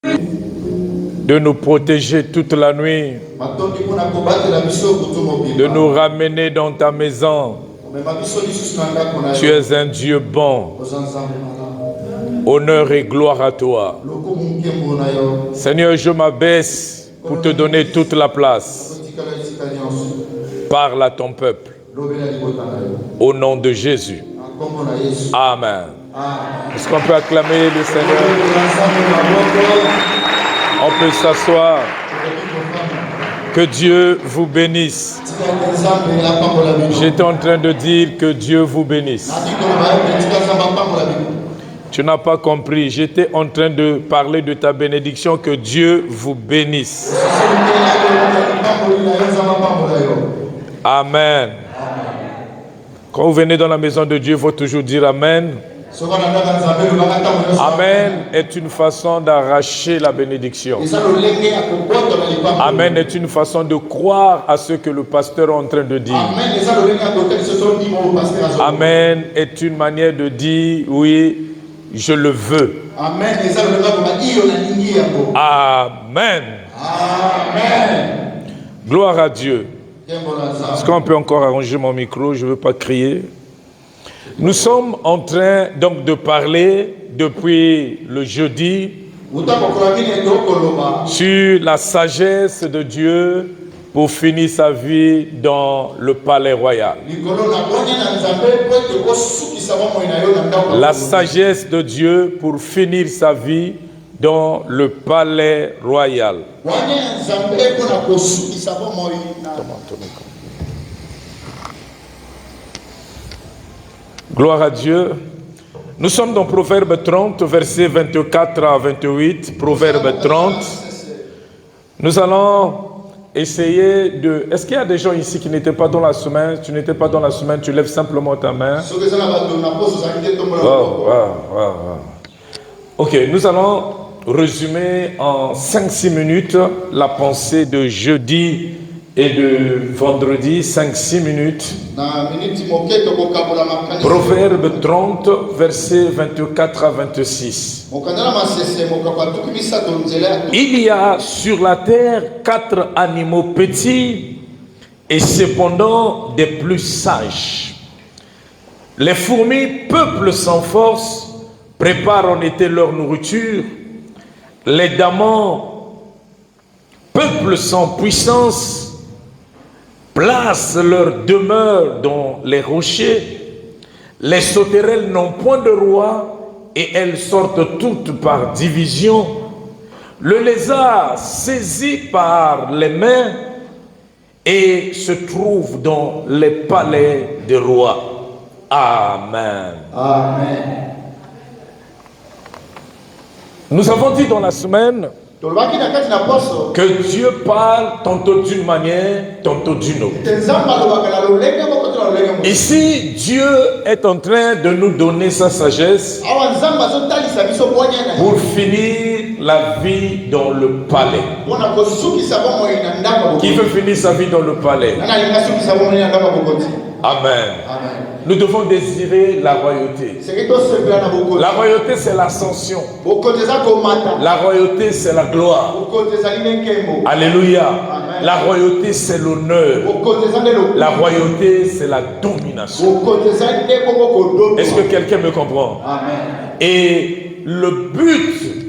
de nous protéger toute la nuit, de nous ramener dans ta maison. Tu es un Dieu bon. Honneur et gloire à toi. Seigneur, je m'abaisse pour te donner toute la place. Parle à ton peuple. Au nom de Jésus. Amen. Est-ce qu'on peut acclamer le Seigneur? On peut s'asseoir. Que Dieu vous bénisse. J'étais en train de dire que Dieu vous bénisse. Tu n'as pas compris. J'étais en train de parler de ta bénédiction. Que Dieu vous bénisse. Amen. Quand vous venez dans la maison de Dieu, il faut toujours dire Amen. Amen est une façon d'arracher la bénédiction. Amen est une façon de croire à ce que le pasteur est en train de dire. Amen est une manière de dire oui, je le veux. Amen. Amen. Gloire à Dieu. Est-ce qu'on peut encore arranger mon micro? Je ne veux pas crier. Nous sommes en train donc de parler depuis le jeudi sur la sagesse de Dieu pour finir sa vie dans le palais royal. La sagesse de Dieu pour finir sa vie dans le palais royal. Gloire à Dieu. Nous sommes dans Proverbe 30, versets 24 à 28. Proverbe 30. Nous allons essayer de... Est-ce qu'il y a des gens ici qui n'étaient pas dans la semaine? Tu n'étais pas dans la semaine, tu lèves simplement ta main. Ok, nous allons résumer en 5-6 minutes la pensée de jeudi et de vendredi, 5-6 minutes. Proverbe 30, versets 24 à 26. Il y a sur la terre 4 animaux petits et cependant des plus sages. Les fourmis peuplent sans force, préparent en été leur nourriture. Les damans peuplent sans puissance, placent leur demeure dans les rochers. Les sauterelles n'ont point de roi et elles sortent toutes par division. Le lézard saisi par les mains et se trouve dans les palais des rois. Amen. Amen. Nous avons dit dans la semaine que Dieu parle tantôt d'une manière, tantôt d'une autre. Ici, Dieu est en train de nous donner sa sagesse pour finir la vie dans le palais. Qui veut finir sa vie dans le palais? Amen. Nous devons désirer la royauté. La royauté, c'est l'ascension. La royauté, c'est la gloire. Alléluia. La royauté, c'est l'honneur. La royauté, c'est la domination. Est-ce que quelqu'un me comprend? Et le but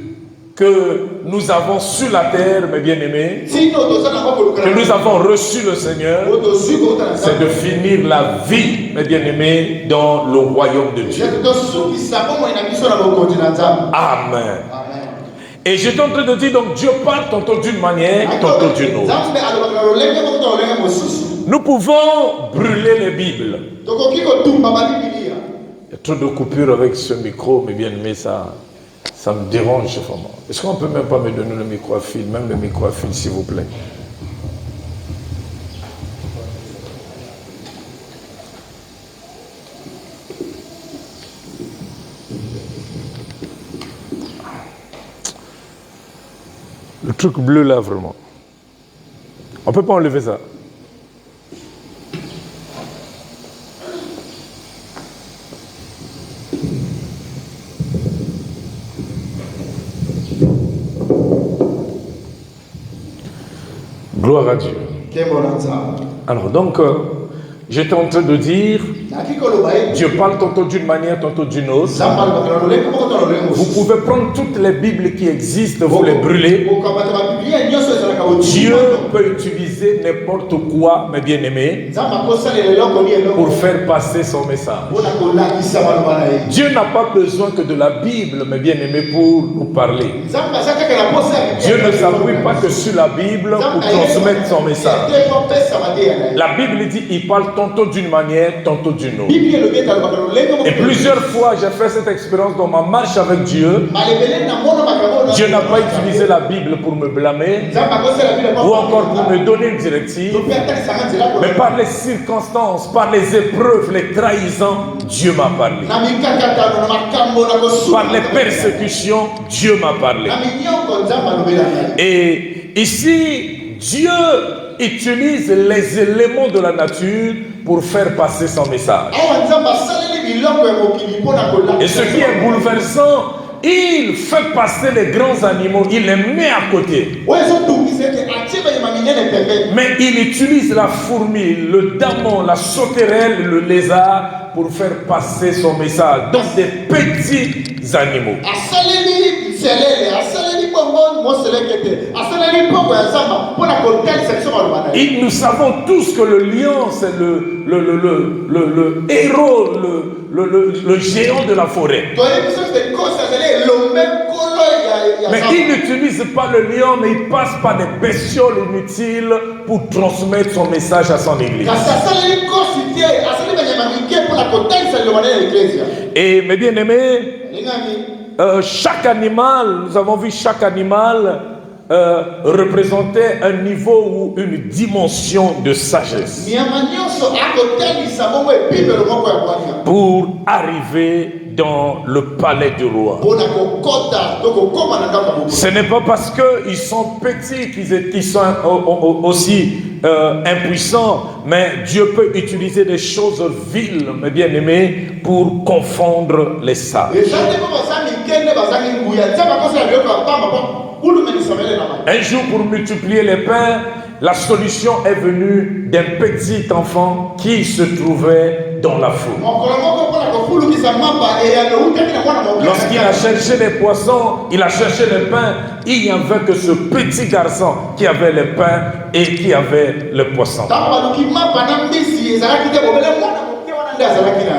que nous avons sur la terre, mes bien-aimés, que nous avons reçu le Seigneur, c'est de finir la vie, mes bien-aimés, dans le royaume de Dieu. Amen. Et j'étais en train de dire, donc Dieu parle tantôt d'une manière, tantôt d'une autre. Nous pouvons brûler les Bibles. Il y a trop de coupures avec ce micro, mes bien-aimés, ça me dérange vraiment. Est-ce qu'on ne peut même pas me donner le micro à fil, même le micro à fil, s'il vous plaît? Le truc bleu là, vraiment. On ne peut pas enlever ça. Gloire à Dieu. Alors donc, j'étais en train de dire, Dieu parle tantôt d'une manière, tantôt d'une autre. Vous pouvez prendre toutes les Bibles qui existent, vous les brûler. Dieu peut utiliser n'importe quoi, mes bien-aimés, pour faire passer son message. Dieu n'a pas besoin que de la Bible, mes bien-aimés, pour nous parler. Dieu ne s'appuie pas que sur la Bible pour transmettre son message. La Bible dit, il parle tantôt d'une manière, tantôt d'une autre. Et plusieurs fois, j'ai fait cette expérience dans ma marche avec Dieu. Dieu n'a pas utilisé la Bible pour me blâmer ou encore pour me donner une directive, mais par les circonstances, par les épreuves, les trahisons, Dieu m'a parlé. Par les persécutions, Dieu m'a parlé. Et ici, Dieu utilise les éléments de la nature pour faire passer son message. Et ce qui est bouleversant, il fait passer les grands animaux, il les met à côté. Mais il utilise la fourmi, le damon, la sauterelle, le lézard pour faire passer son message. Donc des petits animaux. Et nous savons tous que le lion, c'est le héros, le géant de la forêt. Mais il n'utilise pas le lion, mais il passe par des bestioles inutiles pour transmettre son message à son église. Et mes bien-aimés, chaque animal, nous avons vu chaque animal représentait un niveau ou une dimension de sagesse pour arriver dans le palais du roi. Ce n'est pas parce qu'ils sont petits qu'ils sont aussi impuissants, mais Dieu peut utiliser des choses viles, mes bien-aimés, pour confondre les sages. Un jour, pour multiplier les pains, la solution est venue d'un petit enfant qui se trouvait dans la foule. Lorsqu'il a cherché les poissons, il a cherché les pains, il n'y avait que ce petit garçon qui avait les pains et qui avait le poisson.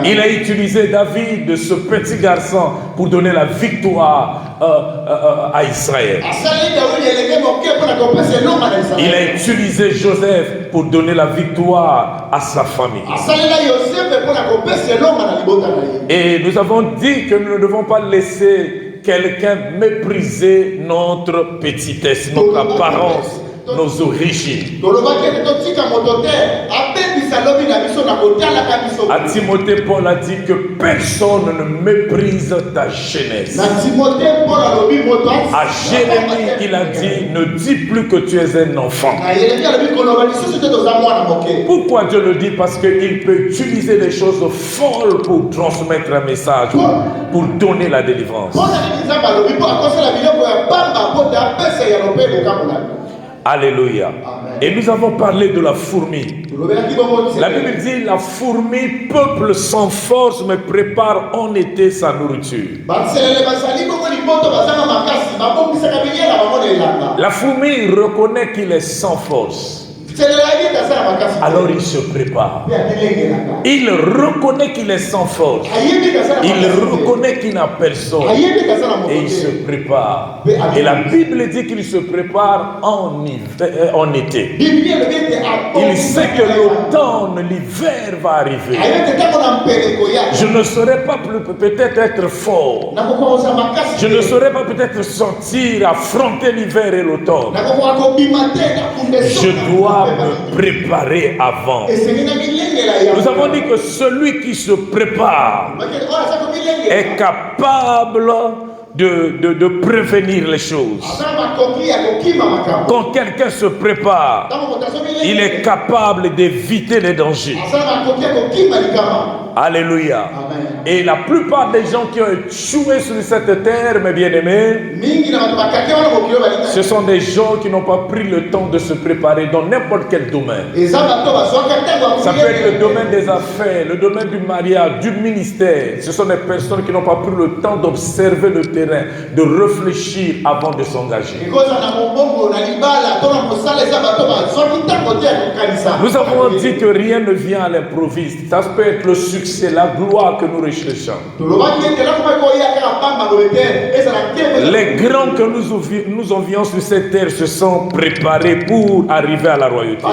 Il a utilisé David, ce petit garçon, pour donner la victoire à Israël. Il a utilisé Joseph pour donner la victoire à sa famille. Et nous avons dit que nous ne devons pas laisser quelqu'un mépriser notre petitesse, notre apparence, nos origines. À Timothée, Paul a dit que personne ne méprise ta jeunesse. À Jérémie, il a dit, ne dis plus que tu es un enfant. Pourquoi Dieu le dit? Parce qu'il peut utiliser des choses folles pour transmettre un message, pour donner la délivrance. Alléluia. Amen. Et nous avons parlé de la fourmi. La Bible dit, la fourmi, peuple sans force, mais prépare en été sa nourriture. La fourmi reconnaît qu'il est sans force. Alors il se prépare. Il reconnaît qu'il est sans force. Il reconnaît qu'il n'a personne. Et il se prépare. Et la Bible dit qu'il se prépare en été. Il sait que l'automne, l'hiver va arriver. Je ne saurais pas peut-être être fort. Je ne saurais pas peut-être sortir, affronter l'hiver et l'automne. Je dois me préparer avant. Nous avons dit que celui qui se prépare est capable de prévenir les choses. Quand quelqu'un se prépare, il est capable d'éviter les dangers. Alléluia. Amen. Et la plupart des gens qui ont échoué sur cette terre, mes bien-aimés, ce sont des gens qui n'ont pas pris le temps de se préparer dans n'importe quel domaine. Ça peut être le domaine des affaires, le domaine du mariage, du ministère. Ce sont des personnes qui n'ont pas pris le temps d'observer le terrain, de réfléchir avant de s'engager. Nous avons dit que rien ne vient à l'improviste. Ça peut être le succès, la gloire que nous recherchons. Les grands que nous envions sur cette terre se sont préparés pour arriver à la royauté.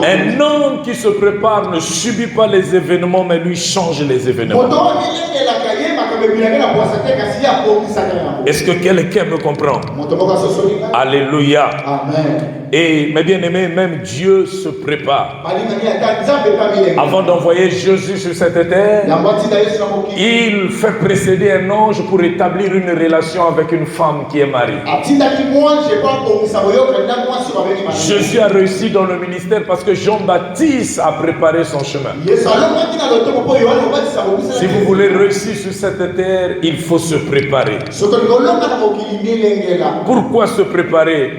Un homme qui se prépare ne subit pas les événements, mais lui change les événements. Est-ce que quelqu'un me comprend? Alléluia. Amen. Et mes bien-aimés, même Dieu se prépare. Avant d'envoyer Jésus sur cette terre, il fait précéder un ange pour établir une relation avec une femme qui est mariée. Jésus a réussi dans le ministère parce que Jean-Baptiste a préparé son chemin. Si vous voulez réussir sur cette terre, il faut se préparer. Pourquoi se préparer?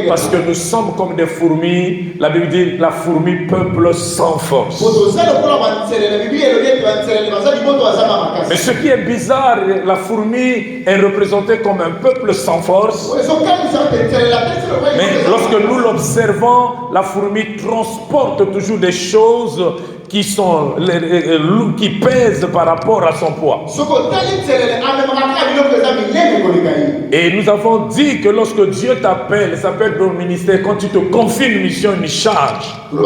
Parce que nous sommes comme des fourmis. La Bible dit la fourmi peuple sans force. Mais ce qui est bizarre, la fourmi est représentée comme un peuple sans force. Mais lorsque nous l'observons, la fourmi transporte toujours des choses qui pèsent par rapport à son poids. Et nous avons dit que lorsque Dieu t'appelle, ça peut être au ministère, quand tu te confies une mission, une charge, il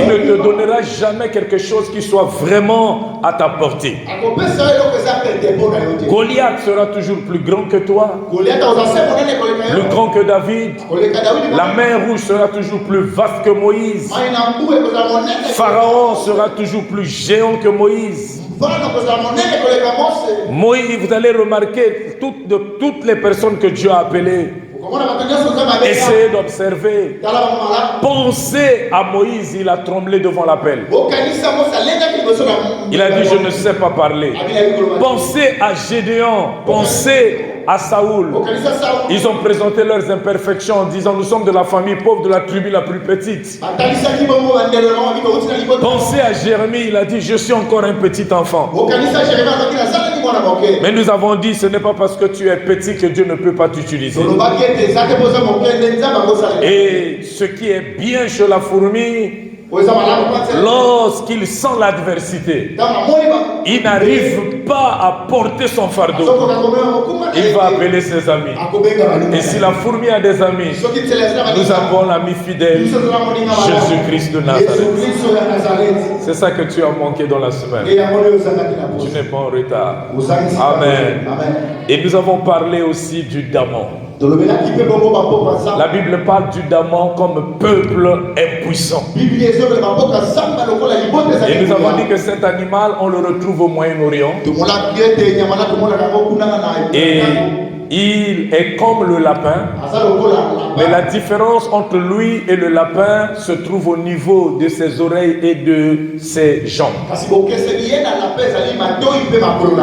ne te donnera jamais quelque chose qui soit vraiment à ta portée. Goliath sera toujours plus grand que toi, plus grand que David. La mer rouge sera toujours plus vaste que Moïse. Pharaon sera toujours plus géant que Moïse. Moïse, vous allez remarquer toutes les personnes que Dieu a appelées. Essayez d'observer. Pensez à Moïse, il a tremblé devant l'appel. Il a dit, je ne sais pas parler. Pensez à Gédéon, pensez à Saoul. Ils ont présenté leurs imperfections en disant, nous sommes de la famille pauvre, de la tribu la plus petite. Pensez à Jérémie, il a dit, je suis encore un petit enfant. Mais nous avons dit, ce n'est pas parce que tu es petit que Dieu ne peut pas t'utiliser. Et ce qui est bien chez la fourmi, lorsqu'il sent l'adversité, il n'arrive pas à porter son fardeau. Il va appeler ses amis. Et si la fourmi a des amis, nous avons l'ami fidèle, Jésus-Christ de Nazareth. C'est ça que tu as manqué dans la semaine. Tu n'es pas en retard. Amen. Et nous avons parlé aussi du Daman. La Bible parle du Daman comme peuple impuissant. Et nous avons dit que cet animal, on le retrouve au Moyen-Orient. Et il est comme le lapin. Mais la différence entre lui et le lapin se trouve au niveau de ses oreilles et de ses jambes.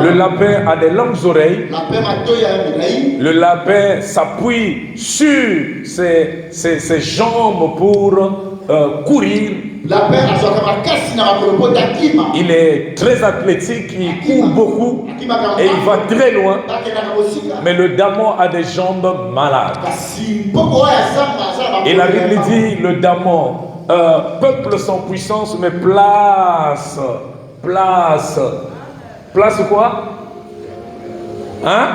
Le lapin a des longues oreilles. Le lapin s'appuie sur ses jambes pour courir. Il est très athlétique, il court beaucoup et il va très loin. Mais le Daman a des jambes malades. Et la Bible dit, le Daman, peuple sans puissance, mais place quoi? Hein?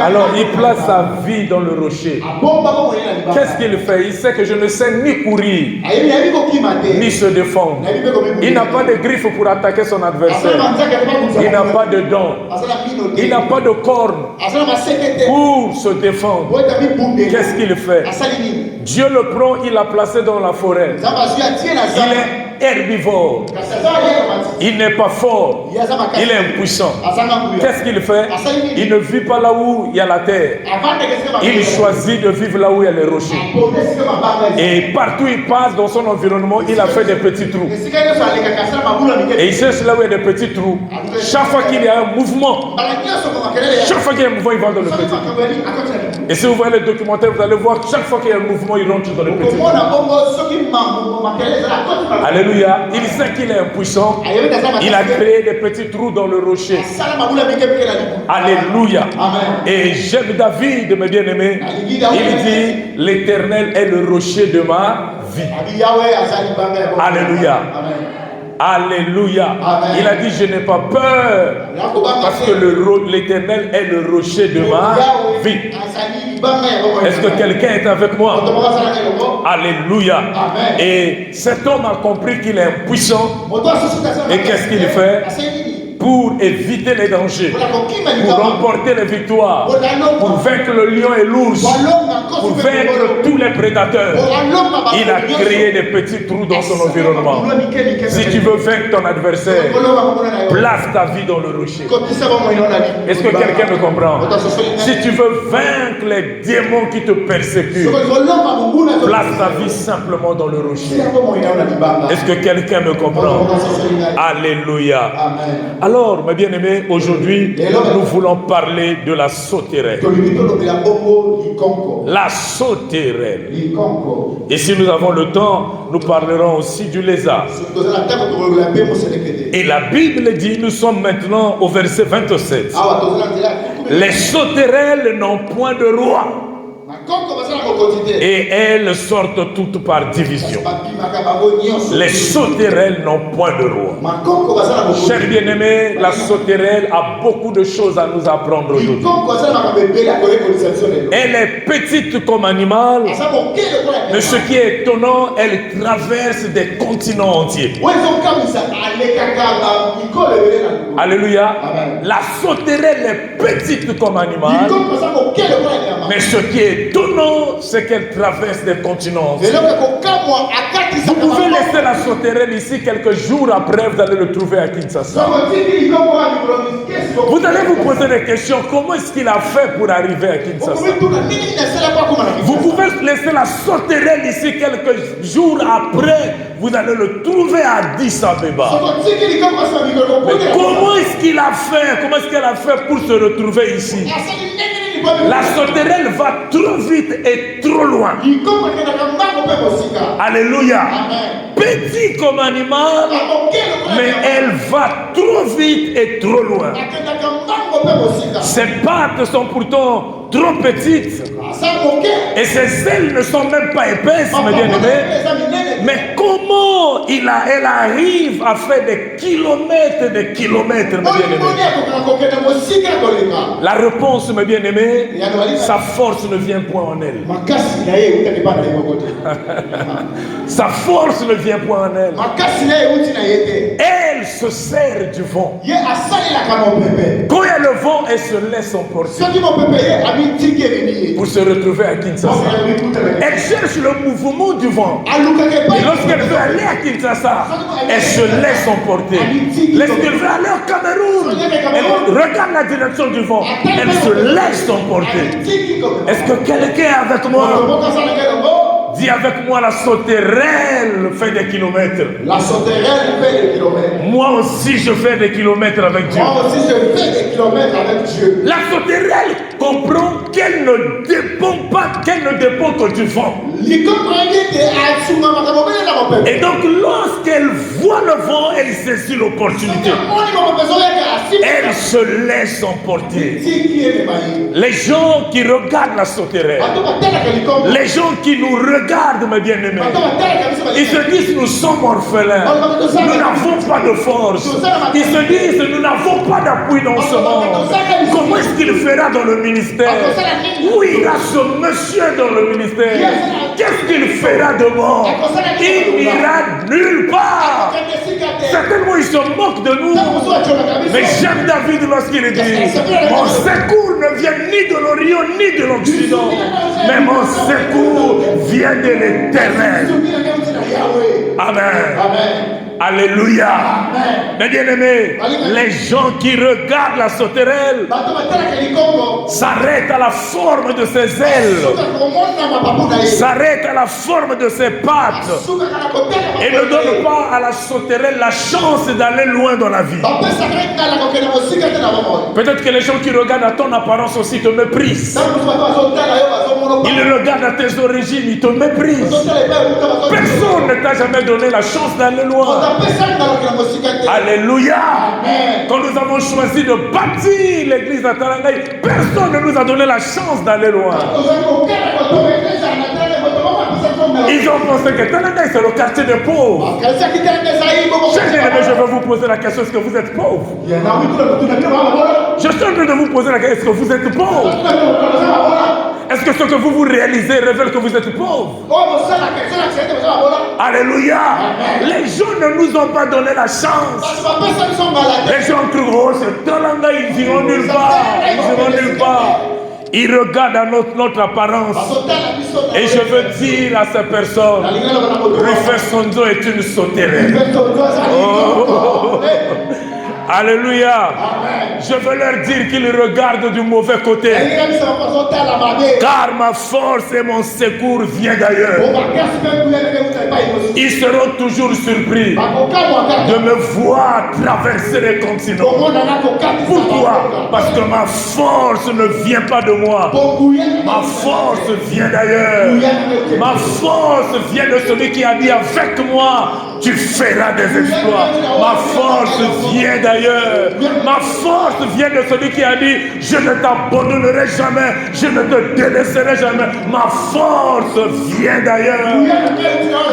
Alors il place sa vie dans le rocher. Qu'est-ce qu'il fait? Il sait que je ne sais ni courir ni se défendre. Il n'a pas de griffes pour attaquer son adversaire. Il n'a pas de dents. Il n'a pas de cornes pour se défendre. Qu'est-ce qu'il fait? Dieu le prend, il l'a placé dans la forêt. herbivore. Il n'est pas fort. Il est impuissant. Qu'est-ce qu'il fait? Il ne vit pas là où il y a la terre. Il choisit de vivre là où il y a les rochers. Et partout où il passe dans son environnement, il a fait des petits trous. Et il cherche là où il y a des petits trous. Chaque fois qu'il y a un mouvement, il va dans le petit trou. Et si vous voyez les documentaires, vous allez voir chaque fois qu'il y a un mouvement, il rentre dans le petit trou. Alléluia. Il sait qu'il est impuissant. Il a créé des petits trous dans le rocher. Alléluia. Et j'aime David, mes bien-aimés. Il dit, l'Éternel est le rocher de ma vie. Alléluia. Alléluia. Il a dit, je n'ai pas peur parce que l'Éternel est le rocher de ma vie. Est-ce que quelqu'un est avec moi? Alléluia. Amen. Et cet homme a compris qu'il est impuissant. Et qu'est-ce qu'il fait? Pour éviter les dangers, pour remporter les victoires, pour vaincre le lion et l'ours, pour vaincre tous les prédateurs. Il a créé des petits trous dans son environnement. Si tu veux vaincre ton adversaire, place ta vie dans le rocher. Est-ce que quelqu'un me comprend? Si tu veux vaincre les démons qui te persécutent, place ta vie simplement dans le rocher. Est-ce que quelqu'un me comprend? Alléluia. Alors, mes bien-aimés, aujourd'hui, nous voulons parler de la sauterelle. La sauterelle. Et si nous avons le temps, nous parlerons aussi du lézard. Et la Bible dit, nous sommes maintenant au verset 27. Les sauterelles n'ont point de roi. Et elles sortent toutes par division. Les sauterelles n'ont point de roi. Chers bien-aimés, la sauterelle a beaucoup de choses à nous apprendre aujourd'hui. Elle est petite comme animal, mais ce qui est étonnant, elle traverse des continents entiers. Alléluia. La sauterelle est petite comme animal, mais ce qui est étonnant, c'est qu'elle traverse des continents entiers. Vous pouvez laisser la sauterelle ici, quelques jours après, vous allez le trouver à Kinshasa. Vous allez vous poser des questions. Comment est-ce qu'il a fait pour arriver à Kinshasa? Vous pouvez laisser la sauterelle ici, quelques jours après, vous allez le trouver à Addis Abeba. Mais comment est-ce qu'il a fait? Comment est-ce qu'elle a fait pour se retrouver ici? La sauterelle va trop vite et trop loin. Alléluia. Petit comme animal, mais elle va trop vite et trop loin. Ses pattes sont pourtant trop petites et ses ailes ne sont même pas épaisses, mes bien-aimés. Mais comment elle arrive à faire des kilomètres et des kilomètres, mes bien-aimés? La réponse, mes bien-aimés, sa force ne vient point en elle. Sa force ne vient point en elle. Elle se sert du vent. Quand il y a le vent, elle se laisse emporter pour se retrouver à Kinshasa. Elle cherche le mouvement du vent. Et lorsqu'elle veut aller à Kinshasa, elle se laisse emporter. Lorsqu'elle veut aller au Cameroun, elle regarde la direction du vent. Elle se laisse emporter. Est-ce que quelqu'un est avec moi? Dis avec moi, la sauterelle fait des kilomètres. La sauterelle fait des kilomètres. Moi aussi, je fais des kilomètres avec Dieu. Moi aussi, je fais des kilomètres avec Dieu. La sauterelle comprend qu'elle ne dépend pas, qu'elle ne dépend que du vent. Et donc, lorsqu'elle voit le vent, elle saisit l'opportunité. Elle se laisse emporter. Les gens qui regardent la sauterelle, les gens qui nous regardent, mes bien-aimés, ils se disent, nous sommes orphelins, nous n'avons pas de force. Ils se disent, nous n'avons pas d'appui dans ce monde. Comment est-ce qu'il fera dans le ministère? Où ira ce monsieur dans le ministère? Qu'est-ce qu'il fera de mort? Il n'ira nulle part. Certainement, il se moque de nous. Mais j'aime David lorsqu'il dit, mon secours ne vient ni de l'Orient ni de l'Occident, mais mon secours vient de l'Éternel. Amen. Amen. Alléluia. Mes bien-aimés, les gens qui regardent la sauterelle s'arrêtent à la forme de ses ailes, s'arrêtent à la forme de ses pattes et ne donnent pas à la sauterelle la chance d'aller loin dans la vie. Peut-être que les gens qui regardent à ton apparence aussi te méprisent. Ils regardent à tes origines, ils te méprisent. Personne ne t'a jamais donné la chance d'aller loin. Alléluia. Amen. Quand nous avons choisi de bâtir l'église à Talangaï, personne ne nous a donné la chance d'aller loin. Ils ont pensé que Talangaï c'est le quartier des pauvres. Je vais vous poser la question, est-ce que vous êtes pauvre? Je suis en train de vous poser la question, est-ce que vous êtes pauvre? Est-ce que ce que vous réalisez révèle que vous êtes pauvre? Alléluia. Les gens ne nous ont pas donné la chance. Les gens crient, oh c'est Talanga, ils iront nulle part. Ils iront nulle part. Ils regardent à notre apparence. Et je veux dire à ces personnes, Rufus Sonzo est une sauterelle. Oh. Alléluia. Amen. Je veux leur dire qu'ils regardent du mauvais côté. Car ma force et mon secours viennent d'ailleurs. Ils seront toujours surpris de me voir traverser les continents. Pourquoi? Parce que ma force ne vient pas de moi. Ma force vient d'ailleurs. Ma force vient de celui qui a dit avec moi, tu feras des exploits. Ma force vient d'ailleurs. Ma force vient de celui qui a dit, je ne t'abandonnerai jamais, je ne te délaisserai jamais. Ma force vient d'ailleurs.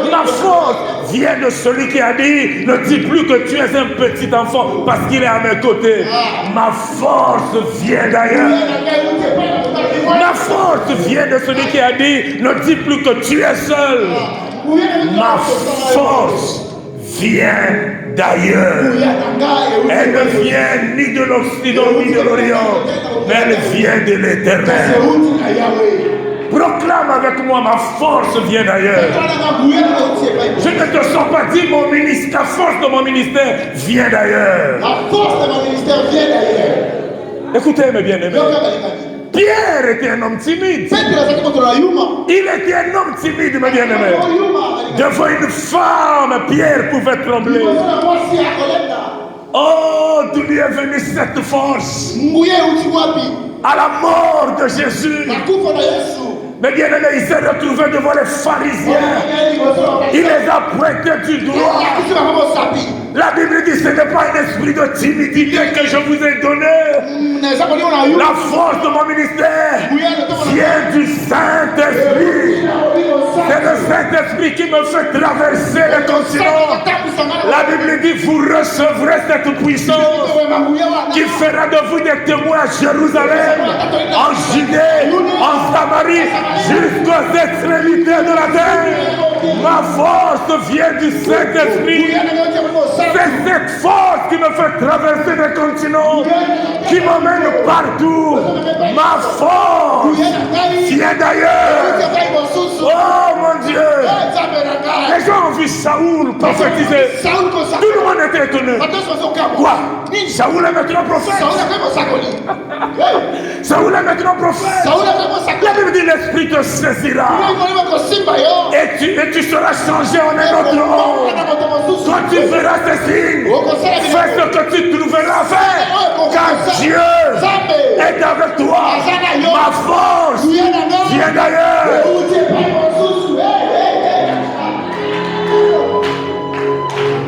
Ma force vient de celui qui a dit, ne dis plus que tu es un petit enfant parce qu'il est à mes côtés. Ma force vient d'ailleurs. Ma force vient de celui qui a dit, ne dis plus que tu es seul. Ma force vient d'ailleurs. Elle ne vient ni de l'Occident ni de l'Orient, mais elle vient de l'Éternel. Proclame avec moi, ma force vient d'ailleurs. Je ne te sens pas dire mon ministère, la force de mon ministère vient d'ailleurs. La force de mon ministère vient d'ailleurs. Écoutez mes bien-aimés. Pierre était un homme timide. Il était un homme timide, mes bien-aimés. Devant une femme, Pierre pouvait trembler. Oh, d'où lui est venue cette force? À la mort de Jésus. Mais bien aimé, il s'est retrouvé devant les pharisiens. Il les a pointés du doigt. La Bible dit, ce n'est pas un esprit de timidité que je vous ai donné. La force de mon ministère vient du Saint-Esprit. C'est le Saint-Esprit qui me fait traverser les continents. La Bible dit, vous recevrez cette puissance qui fera de vous des témoins à Jérusalem, en Judée, en Samarie, jusqu'aux extrémités de la terre. Ma force vient du Saint-Esprit. C'est cette force qui me fait traverser les continents, qui m'emmène partout. Ma force vient d'ailleurs. Oh mon Dieu. Les gens ont vu Saoul prophétiser. Tout le monde était étonné. Quoi? Saoul est maintenant prophète. Saoul est maintenant prophète. La Bible dit l'esprit te saisira. Et tu seras changé en un autre homme. Quand tu verras ces signes, fais ce que tu trouveras à faire. Car Dieu est avec toi. Ma force vient d'ailleurs.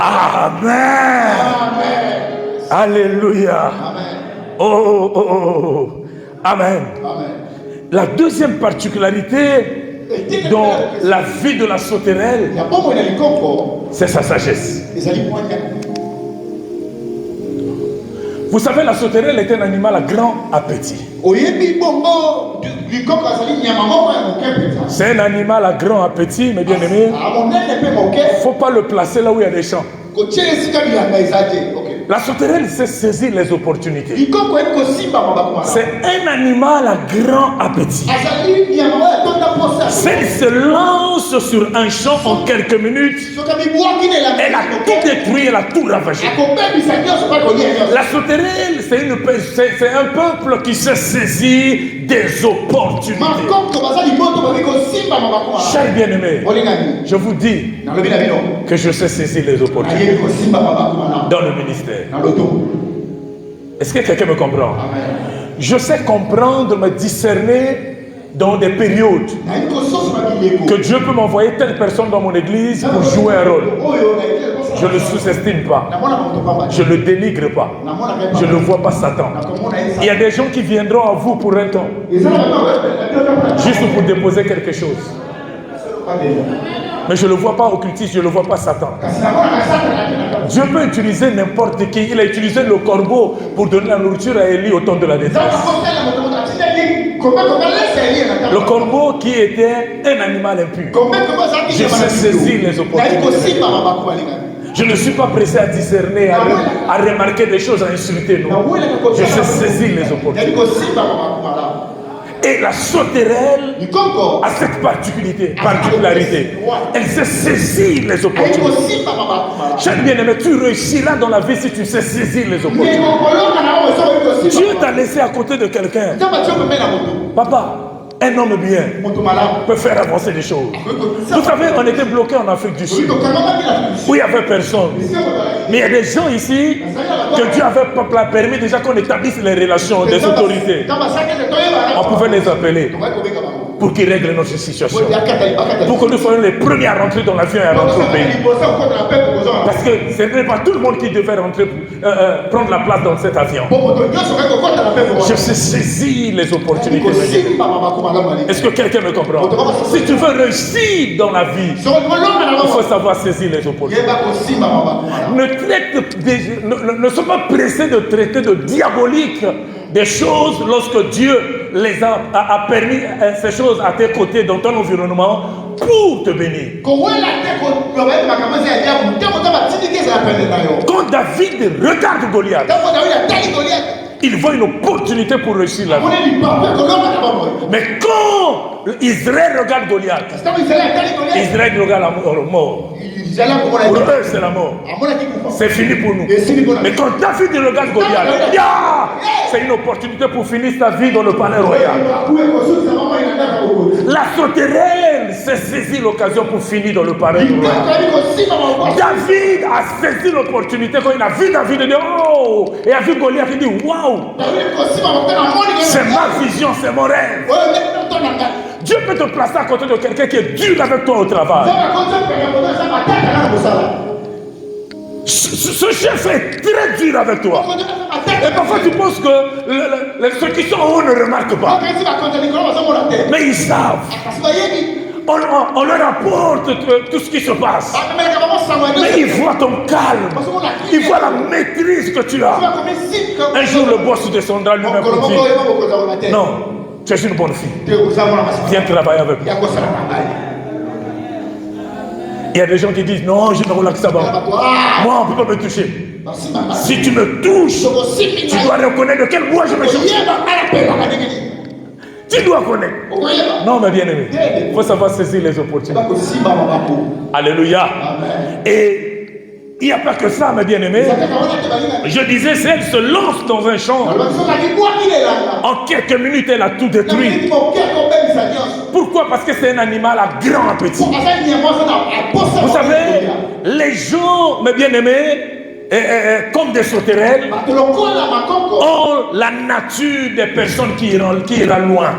Amen. Alléluia. Oh, oh, oh. Amen. La deuxième particularité dans la vie de la sauterelle, c'est sa sagesse. Vous savez, la sauterelle est un animal à grand appétit. C'est un animal à grand appétit, mes bien-aimés. Il ne faut pas le placer là où il y a des champs. La sauterelle sait saisir les opportunités. Likoko ekosimba mabako. C'est un animal à grand appétit. Azali nyama tonda posa. S'il se lance sur un champ en quelques minutes, Sokabi bwaki ne la. elle a tout détruit, elle a tout ravagé. Akobebi sanyo soka kolia. La sauterelle, c'est un peuple qui sait saisir des opportunités. Makoko bazali moto babiko simba mabako. Chers bien-aimés, Olengani. je vous dis que je sais saisir les opportunités dans le ministère. Est-ce que quelqu'un me comprend? Amen. Je sais comprendre, me discerner dans des périodes que Dieu peut m'envoyer telle personne dans mon église pour jouer un rôle. Je ne le sous-estime pas. Je ne le dénigre pas. Je ne vois pas Satan. Il y a des gens qui viendront à vous pour un temps, juste pour déposer quelque chose. Mais je ne le vois pas occultiste, je ne le vois pas Satan. Dieu peut utiliser n'importe qui. Il a utilisé le corbeau pour donner la nourriture à Élie au temps de la détresse. Le corbeau qui était un animal impur. Je sais saisir les opportunités. Je ne suis pas pressé à discerner, à remarquer des choses, à insulter. Non. Je sais saisir les opportunités. Et la sauterelle a cette particularité. Elle sait saisir les opportunités. Chers bien-aimé, tu réussiras dans la vie si tu sais saisir les opportunités. Dieu t'a laissé à côté de quelqu'un. Papa, un homme bien peut faire avancer les choses. Vous savez, on était bloqué en Afrique du Sud, où il n'y avait personne. Mais il y a des gens ici que Dieu avait permis déjà qu'on établisse les relations des autorités. On pouvait les appeler pour qu'ils règlent notre situation. Pour que nous soyons les premiers à rentrer dans l'avion et à rentrer au pays. Parce que ce n'est pas tout le monde qui devait rentrer, prendre la place dans cet avion. Je sais saisir les opportunités. Est-ce que quelqu'un me comprend? Si tu veux réussir dans la vie, il faut savoir saisir les opportunités. Ne sois pas pressé de traiter de diabolique des choses lorsque Dieu les a permis ces choses à tes côtés dans ton environnement pour te bénir. Quand David regarde Goliath, il voit une opportunité pour réussir la vie. Mais quand Israël regarde Goliath, Israël regarde la mort. Pour eux, c'est la mort. C'est fini pour nous. Mais quand David regarde Goliath, c'est une opportunité pour finir sa vie dans le palais royal. La sauterelle s'est saisi l'occasion pour finir dans le palais royal. David a saisi l'opportunité quand il a vu David, il dit oh, et a vu Goliath, il dit waouh, c'est ma vision, c'est mon rêve. Dieu peut te placer à côté de quelqu'un qui est dur avec toi au travail. Ce chef est très dur avec toi. Et parfois tu penses que ceux qui sont en haut ne remarquent pas. Mais ils savent. On leur apporte tout ce qui se passe. Mais ils voient ton calme. Ils voient la maîtrise que tu as. Un jour le boss descendra lui-même pour dire non, tu es une bonne fille. Viens travailler avec moi. Il y a des gens qui disent non, je me relaxe là-bas. Moi, on ne peut pas me toucher. Si tu me touches, tu dois reconnaître de quel bois je me touche. Tu dois connaître. Non, mais bien aimé, il faut savoir saisir les opportunités. Alléluia. Et il n'y a pas que ça, mes bien-aimés. Je disais, si elle se lance dans un champ, en quelques minutes, elle a tout détruit. Pourquoi? Parce que c'est un animal à grand appétit. Vous savez, les gens, mes bien-aimés, comme des sauterelles, ont la nature des personnes qui ira loin.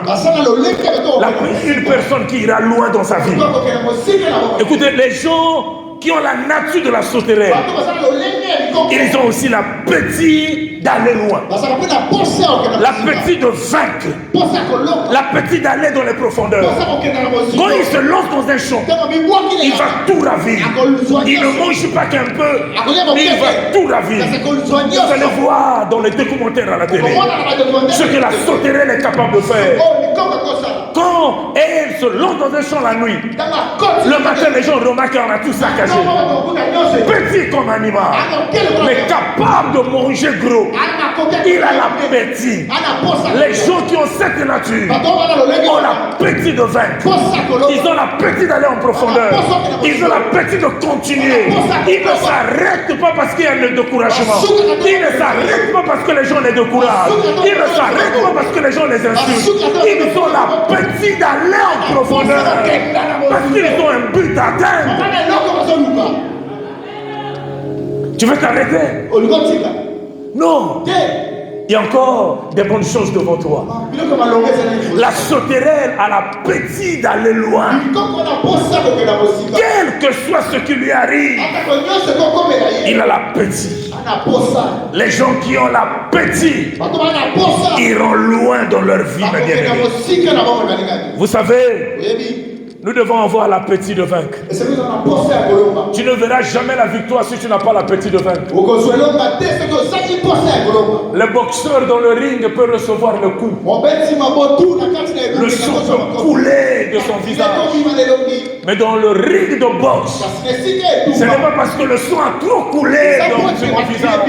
Une personne qui ira loin dans sa vie. Écoutez, les gens qui ont la nature de la sauterelle, ils ont aussi l'appétit d'aller loin, l'appétit de vaincre, l'appétit d'aller dans les profondeurs. Quand il se lance dans un champ, il va tout ravir. Il ne mange pas qu'un peu, il va tout ravir. Vous allez voir dans les documentaires à la télé ce que la sauterelle est capable de faire. Quand maison et elle se lance dans un champ la nuit. Le matin, les gens remarquent qu'on a tout saccagé. Petit comme animal, mais capable de manger gros. Il a l'appétit. Les gens qui ont cette nature ont l'appétit de vaincre. Ils ont l'appétit d'aller en profondeur. Ils ont l'appétit de continuer. Ils ne s'arrêtent pas parce qu'il y a le découragement. Ils ne s'arrêtent pas parce que les gens les découragent. Ils ne s'arrêtent pas parce que les gens les insultent. Ils ont l'appétit d'aller en profondeur. Parce qu'ils ont un but à atteindre. Tu veux t'arrêter? Non. Il y a encore des bonnes choses devant toi. La sauterelle a l'appétit d'aller loin. Quel que soit ce qui lui arrive, il a l'appétit. Les gens qui ont l'appétit iront loin dans leur vie, mes bien-aimés. Vous savez, nous devons avoir l'appétit de vaincre. Tu ne verras jamais la victoire si tu n'as pas l'appétit de vaincre. Le boxeur dans le ring peut recevoir le coup. Le sang peut couler de son visage. Mais dans le ring de boxe, ce n'est pas parce que le sang a trop coulé dans son visage.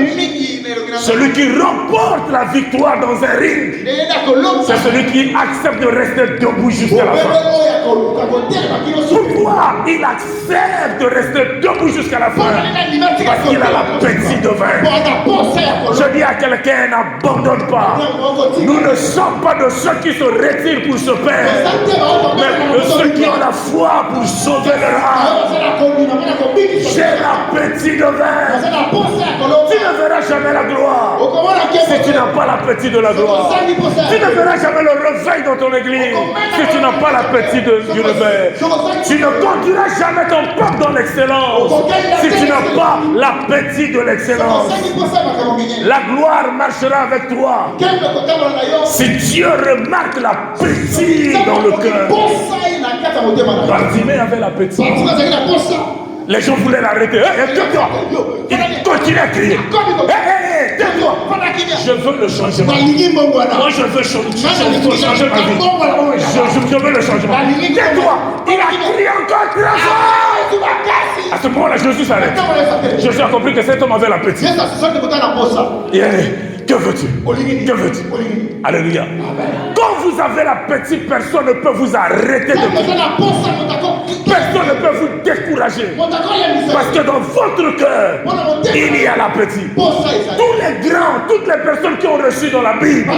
Celui qui remporte la victoire dans un ring, c'est celui qui accepte de rester debout jusqu'à la fin. Pourquoi il accepte de rester debout jusqu'à la fin? Parce qu'il a l'appétit de vaincre. Je dis à quelqu'un, n'abandonne pas. Nous ne sommes pas de ceux qui se retirent pour se perdre, mais de ceux qui ont la foi pour sauver leur âme. J'ai l'appétit de vaincre. Tu ne verras jamais la gloire si tu n'as pas l'appétit de la gloire. Tu ne verras jamais le réveil dans ton église si tu n'as pas l'appétit du réveil. Tu ne conduiras jamais ton peuple dans l'excellence si tu n'as pas l'appétit de l'excellence. La gloire marchera avec toi si Dieu remarque l'appétit dans le cœur. Bartimée avait l'appétit. Les gens voulaient l'arrêter. Tais-toi. Il continue à crier. Tais-toi. Je veux le changement. Moi, je veux changer ma vie. Je veux le changement. Tais-toi. Il a crié encore très fort. À ce moment-là, Jésus s'arrête. Jésus a compris que cet homme avait l'appétit. Que veux-tu? Que veux-tu? Alléluia. Quand vous avez l'appétit, personne ne peut vous arrêter de prier. Personne ne peut vous décourager. Parce que dans votre cœur, il y a l'appétit. Tous les grands, toutes les personnes qui ont reçu dans la Bible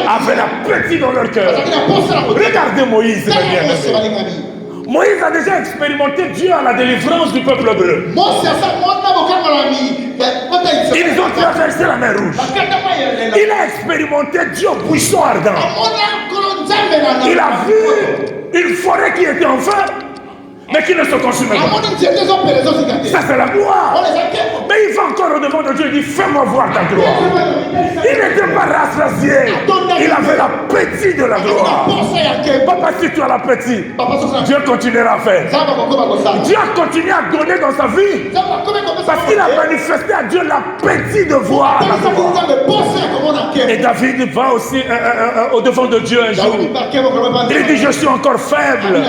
avaient l'appétit dans leur cœur. Regardez Moïse, mes bien-aimés. Moïse a déjà expérimenté Dieu à la délivrance du peuple hébreu. Ils ont traversé la mer Rouge. Il a expérimenté Dieu au buisson ardent. Il a vu une forêt qui était en feu, mais qui ne se consumait pas. Ça, c'est la gloire. Mais il va encore au devant de Dieu et dit, fais-moi voir ta gloire. Il n'était pas rassasié. Il avait l'appétit de la gloire. Papa, si tu as l'appétit, Dieu continuera à faire. Dieu a continué à donner dans sa vie parce qu'il a manifesté à Dieu l'appétit de voir la gloire. Et David va aussi au devant de Dieu un jour. Il dit, je suis encore faible.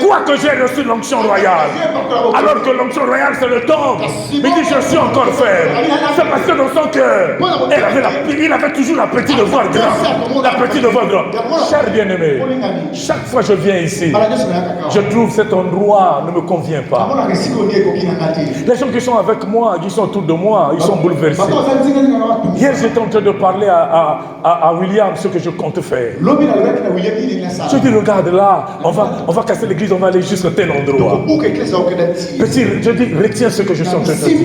Quoique j'ai reçu l'onction royale. Alors que l'onction royale, c'est le temps. Il dit, je suis encore faible. C'est parce que dans son cœur, il avait toujours l'appétit de voir grand. L'appétit de voir grand. Cher bien-aimé, chaque fois que je viens ici, je trouve cet endroit ne me convient pas. Les gens qui sont avec moi, qui sont autour de moi, ils sont bouleversés. Hier, j'étais en train de parler à William ce que je compte faire. Je dis, regarde là, on va casser l'église, on va aller jusqu'à tel endroit. Petit, je dis, retiens ce que je suis en train de dire.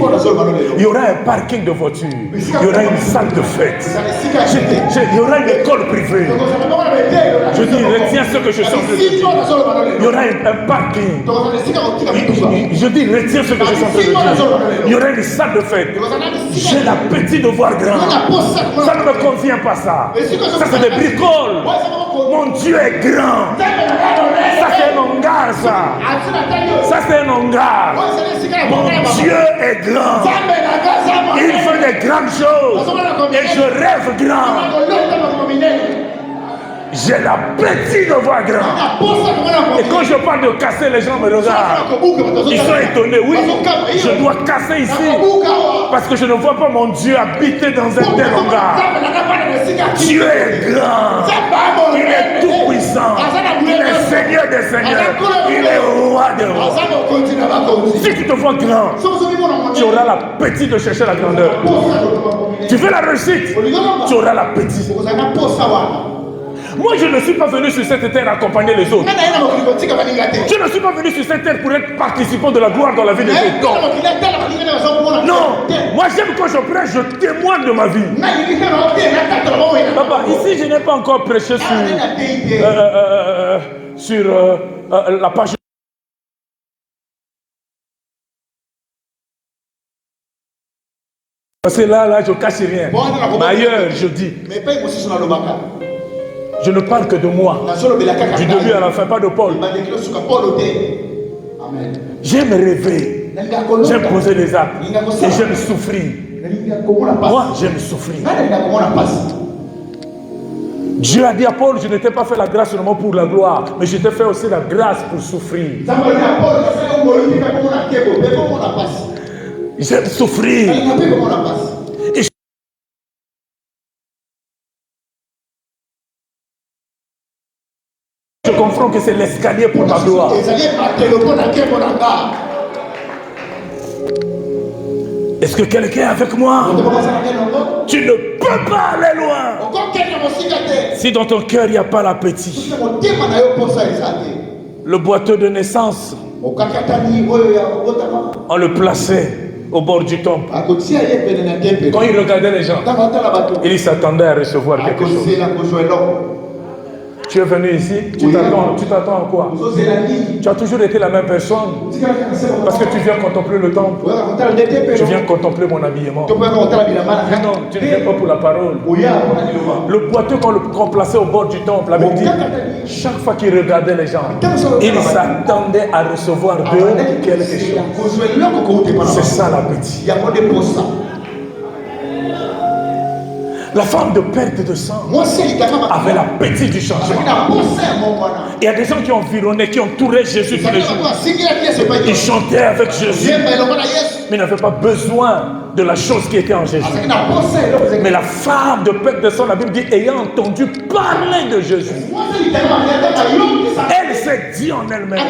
Il y aura un parking de voitures, il y aura une salle de fête, il y aura une école privée. Je dis, retiens ce que je suis en train de dire. Il y aura un parking. Je dis, retiens ce que je suis en train de dire. Il y aura une salle de fête. J'ai l'appétit de voir grand. Ça ne me convient pas ça. Ça c'est des bricoles. Mon Dieu est grand. Ça c'est un hangar ça. Ça c'est un hangar. Mon Dieu est grand. Il fait des grandes choses. Et je rêve grand. J'ai l'appétit de voir grand. Et quand je parle de casser, les gens me regardent. Ils sont étonnés. Oui, je dois casser ici. Parce que je ne vois pas mon Dieu habiter dans un tel hangar. Dieu est grand. Il est tout puissant. Il est Seigneur des seigneurs. Il est roi des rois. Si tu te vois grand, tu auras l'appétit de chercher la grandeur. Tu veux la réussite, tu auras l'appétit. Moi, je ne suis pas venu sur cette terre accompagner les autres. Je ne suis pas venu sur cette terre pour être participant de la gloire dans la vie des autres. Non, moi j'aime quand je prêche, je témoigne de ma vie. Papa, ici je n'ai pas encore prêché sur la page. Parce que là, je ne cache rien. Mais ailleurs, je dis. Je ne parle que de moi. Du début à la fin, pas de Paul. J'aime rêver. J'aime poser les actes. Et j'aime souffrir. Moi, j'aime souffrir. Dieu a dit à Paul, je ne t'ai pas fait la grâce seulement pour la gloire, mais je t'ai fait aussi la grâce pour souffrir. J'aime souffrir. Et je comprends que c'est l'escalier pour ma gloire. Est-ce que quelqu'un est avec moi? Tu ne peux pas aller loin. Si dans ton cœur il n'y a pas l'appétit. Le boiteux de naissance, on le plaçait au bord du temple. Quand il regardait les gens, il s'attendait à recevoir quelque chose. Tu es venu ici, tu t'attends à quoi? Tu as toujours été la même personne. Parce que tu viens contempler le temple. Tu viens contempler mon habillement. Non, tu ne viens pas pour la parole. Le boiteux qu'on plaçait au bord du temple, la Bible dit, chaque fois qu'il regardait les gens, il s'attendait à recevoir d'eux quelque chose. C'est ça l'appétit. La femme de perte de sang avait l'appétit du changement. Il y a des gens qui ont environné, qui entouraient Jésus tous les jours. Ils chantaient avec Jésus, mais n'avaient pas besoin de la chose qui était en Jésus. Mais la femme de perte de sang, la Bible dit, ayant entendu parler de Jésus, elle s'est dit en elle-même,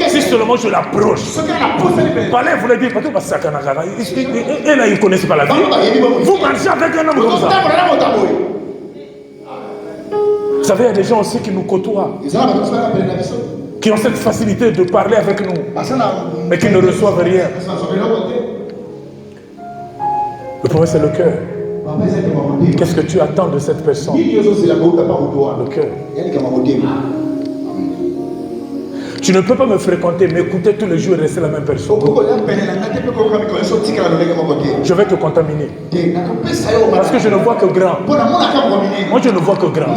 si seulement je l'approche. Parler voulait dire, et là, ils ne connaissent pas la vie. Vous marchez avec un homme comme ça. Vous savez, il y a des gens aussi qui nous côtoient, qui ont cette facilité de parler avec nous, mais qui ne reçoivent rien. Le problème, c'est le cœur. Qu'est-ce que tu attends de cette personne? Le cœur. Tu ne peux pas me fréquenter, m'écouter tous les jours et rester la même personne. Je vais te contaminer. Parce que je ne vois que grand. Moi, je ne vois que grand.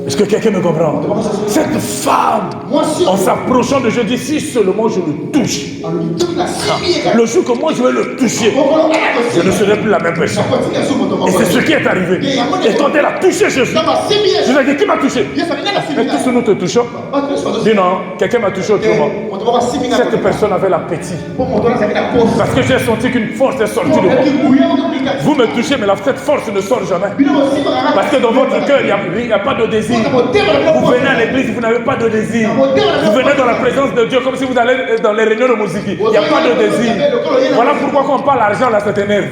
Est-ce que quelqu'un me comprend? Cette femme, en s'approchant de Jésus, si seulement je le touche. Le jour que moi je vais le toucher, je ne serai plus la même personne. Et c'est ce qui est arrivé. Et quand elle a touché Jésus, je lui ai dit, qui m'a touché? Mais tous nous te touchons. Dis non, quelqu'un m'a touché autrement. Cette personne avait l'appétit. Parce que j'ai senti qu'une force est sortie de moi. Vous me touchez, mais cette force ne sort jamais. Parce que dans votre cœur, il n'y a pas de désir. Vous venez à l'église, vous n'avez pas de désir. Vous venez dans la présence de Dieu comme si vous allez dans les réunions de musique. Il n'y a pas de désir. Voilà pourquoi quand on parle d'argent, là, ça t'énerve.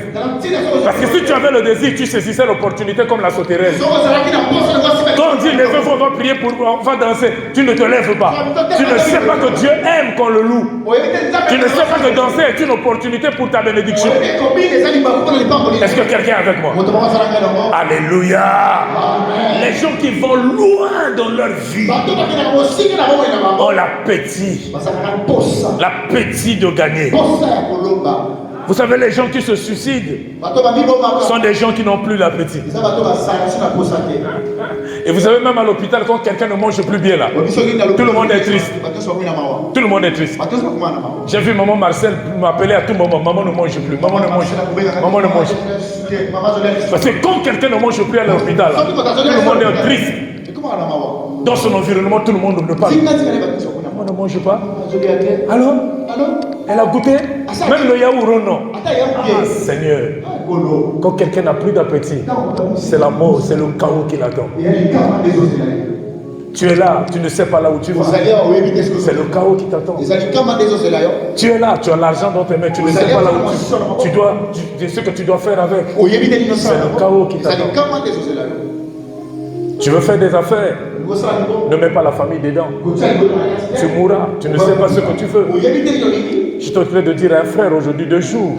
Parce que si tu avais le désir, tu saisissais l'opportunité comme la sauterelle. Quand on dit lève-vous, on va prier, on va danser, tu ne te lèves pas. Tu ne sais pas que Dieu aime qu'on le loue. Tu ne sais pas que danser est une opportunité pour ta bénédiction. Est-ce que quelqu'un est avec moi? Alléluia. Les gens qui vont loin dans leur vie ont l'appétit. L'appétit de gagner. Vous savez, les gens qui se suicident sont des gens qui n'ont plus l'appétit. Et vous savez, même à l'hôpital, quand quelqu'un ne mange plus bien là, tout le monde est triste. Tout le monde est triste. J'ai vu maman Marcel m'appeler à tout moment. Maman ne mange plus. Maman ne mange plus. Maman ne mange plus. Parce que quand quelqu'un ne mange plus à l'hôpital, tout le monde est triste. Dans son environnement, tout le monde ne parle. On ne mange pas. Alors, elle a goûté. Même le yaourt, non. Ah, Seigneur. Quand quelqu'un n'a plus d'appétit, c'est la mort, c'est le chaos qui l'attend. Tu es là, tu ne sais pas là où tu vas. C'est le chaos qui t'attend. Tu es là, tu as l'argent dans tes mains, tu ne sais pas là où tu dois, ce que tu dois faire avec. C'est le chaos qui t'attend. Tu veux faire des affaires, ne mets pas la famille dedans. Tu mourras, tu ne sais pas ce que tu veux. Je suis en train de dire à un frère aujourd'hui 2 jours.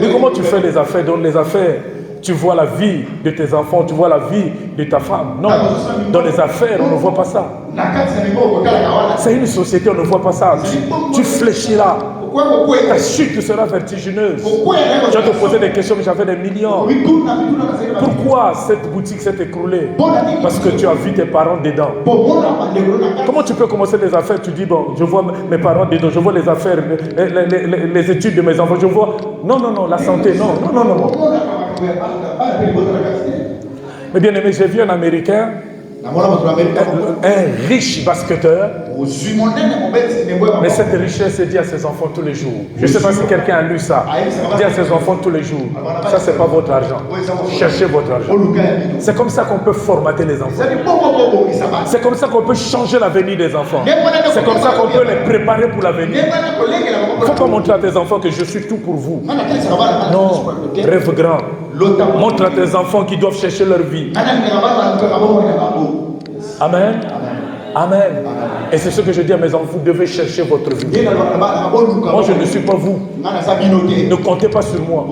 Mais comment tu fais les affaires? Dans les affaires, tu vois la vie de tes enfants, tu vois la vie de ta femme. Non, dans les affaires, on ne voit pas ça. C'est une société, on ne voit pas ça. Tu fléchiras. Ta chute sera vertigineuse. Je vais te poser des questions, mais j'avais des millions. Pourquoi cette boutique s'est écroulée? Parce que tu as vu tes parents dedans. Comment tu peux commencer des affaires? Tu dis, bon, je vois mes parents dedans, je vois les affaires, les études de mes enfants, je vois... Non, non, non, la santé, non, non, non, non. Mais bien aimé, j'ai vu un Américain, un riche basketteur, mais cette richesse est dit à ses enfants tous les jours. Je ne sais pas si quelqu'un a lu ça. Dit à ses enfants tous les jours. Ça, ce n'est pas votre argent. Cherchez votre argent. C'est comme ça qu'on peut formater les enfants. C'est comme ça qu'on peut changer l'avenir des enfants. C'est comme ça qu'on peut les préparer pour l'avenir. Il ne faut pas montrer à tes enfants que je suis tout pour vous. Non, rêve grand. Montre à tes enfants qu'ils doivent chercher leur vie. Amen. Amen. Et c'est ce que je dis à mes enfants, vous devez chercher votre vie. Moi, je ne suis pas vous. Ne comptez pas sur moi.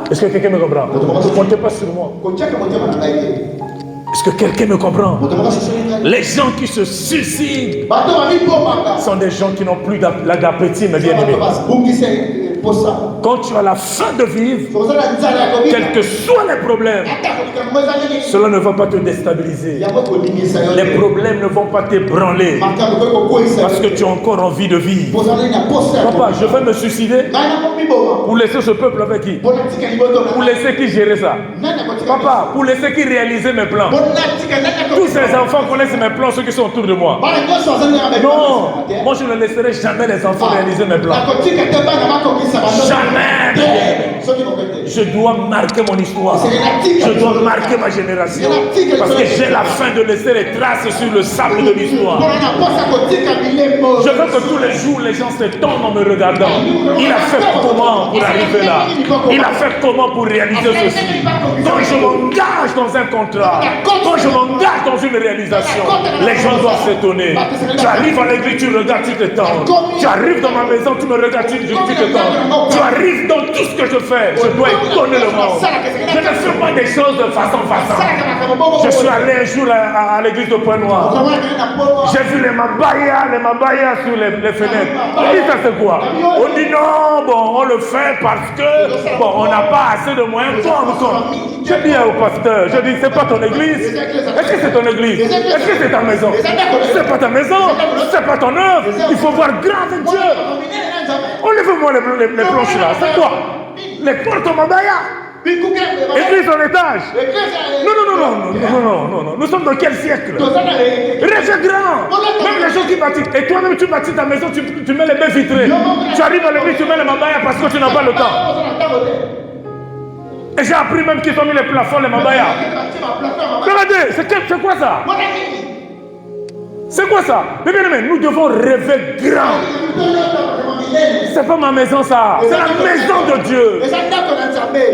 Est-ce que quelqu'un me comprend? Ne comptez pas sur moi. Est-ce que quelqu'un me comprend? Les gens qui se suicident sont des gens qui n'ont plus d'appétit, mes bien-aimés. Quand tu as la faim de vivre, quels que soient les problèmes, cela ne va pas te déstabiliser. Les problèmes ne vont pas t'ébranler parce que tu as encore envie de vivre. Papa, je vais me suicider pour laisser ce peuple avec qui? Pour laisser qui gérer ça? Papa, pour laisser qui réaliser mes plans? Tous ces enfants connaissent mes plans, ceux qui sont autour de moi. Non, moi je ne laisserai jamais les enfants réaliser mes plans. Jamais. Je dois marquer mon histoire. Je dois marquer ma génération. Parce que j'ai la faim de laisser les traces sur le sable de l'histoire. Je veux que tous les jours les gens se tombent en me regardant. Il a fait comment pour arriver là? Il a fait comment pour réaliser ceci? Quand je m'engage dans un contrat, quand je m'engage dans une réalisation, les gens doivent s'étonner. Tu arrives à l'église, tu regardes, tu t'étonnes. Tu arrives dans ma maison, tu me regardes, tu t'étonnes. Tu arrives dans tout ce que je fais, je dois étonner le monde. Je ne fais pas des choses de façon. Je suis allé un jour à l'église de Point-Noir. J'ai vu les mabayas sur les fenêtres. On dit ça c'est quoi? On dit non, bon, on le fait parce que bon, on n'a pas assez de moyens. Je dis au pasteur, je dis c'est pas ton église. Est-ce que c'est ton église? Est-ce que c'est ta maison? C'est pas ta maison, c'est pas ton œuvre. Il faut voir grand avec Dieu. Enlève-moi les planches là, c'est quoi? Les portes au Mabaya. Église en étage. Non. Nous sommes dans quel siècle? Rêve grand. Même les gens qui bâtissent. Et toi-même, tu bâtis ta maison, tu mets les baies vitrées. Tu arrives à l'église, tu mets les Mabaya parce que tu n'as pas le temps. Et j'ai appris même qu'ils ont mis les plafonds, les Mabaya. Regardez, c'est quoi ça? C'est quoi ça? Mais bien aimé, nous devons rêver grand. C'est pas ma maison ça. C'est la maison de Dieu.